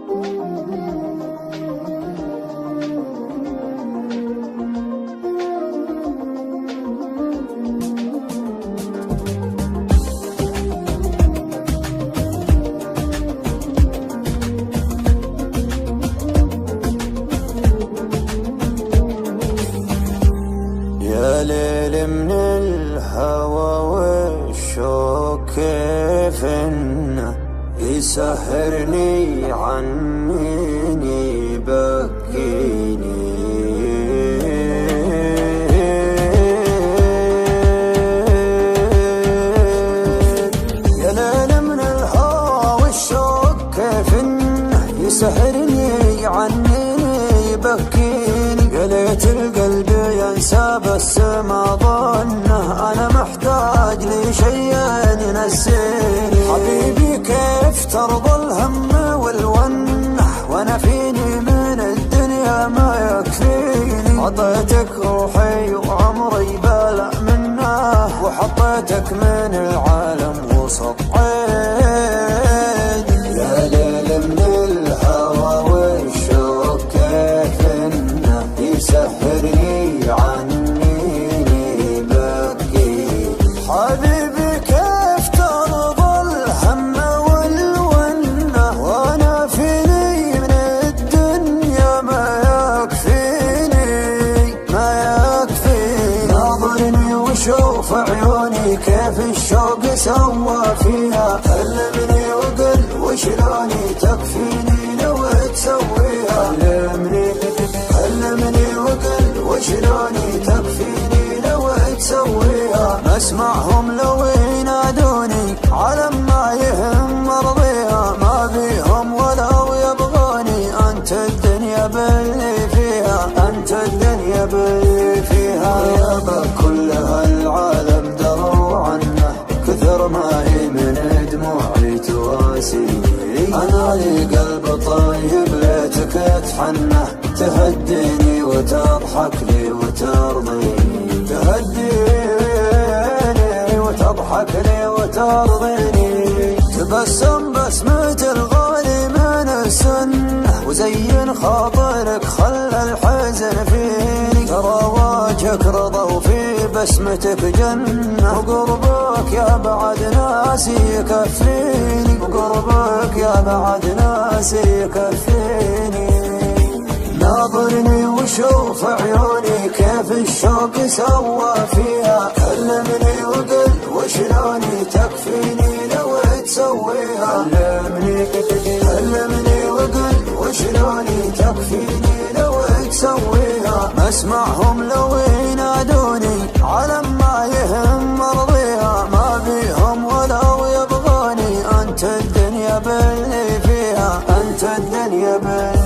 يا ليل من الهوى والشوق كيف انه يسهرني عنيني يبكيني. يا ليل من الهوى والشوق كيف انه يسهرني عنيني يبكيني. يا ليت القلب ينسى بس ما ظنه انا محتاج لشيء ينسيني. حبيبي كيف ترضى الهم والونه وانا فيني من الدنيا ما يكفيني. عطيتك روحي وعمري بلا منه وحطيتك من العالم وسط عيني. يا ليل من الهوى والشوق كيف انه يسهرني عنيني بكي. حبيبي كيف ترضى الهم والونه وانا فيني من الدنيا ما يكفيني ما يكفيني. ناظرني وشوف عيوني كيف الشوق سوى فيها. علمني وقل وشلوني تكفيني لو تسويها. علمني وقل وشلوني تكفيني لو تسويها. اسمعهم لو ينادوني على ما يهم مرضيها. ما بيهم ولو يبغوني انت الدنيا باللي فيها. انت الدنيا باللي فيها. غيابك كل هالعالم دروا عنه كثر ما هي من دموعي تواسيني. انا لي قلب طيب ليتك تحنه تهديني وتضحك لي وترضيني. تهديني وتضحك لي وترضيني. تبسم بسمة الغالي من السنة وزين خاطرك خلى الحزن فيني. ترى وجهك رضا وفي بسمتك جنة. وقربك يا بعد ناسي يكفيني. وقربك يا بعد ناسي يكفيني. ناظرني وشوف عيوني كيف الشوق سوى فيها. علمني وقل وشلوني تكفيني لو تسويها. علمني وقل وشلوني تكفيني لو تسويها. اسمعهم لو ينادوني على ما يهم مرضيها. ما بيهم ولو يبغوني انت الدنيا باللي فيها. انت الدنيا باللي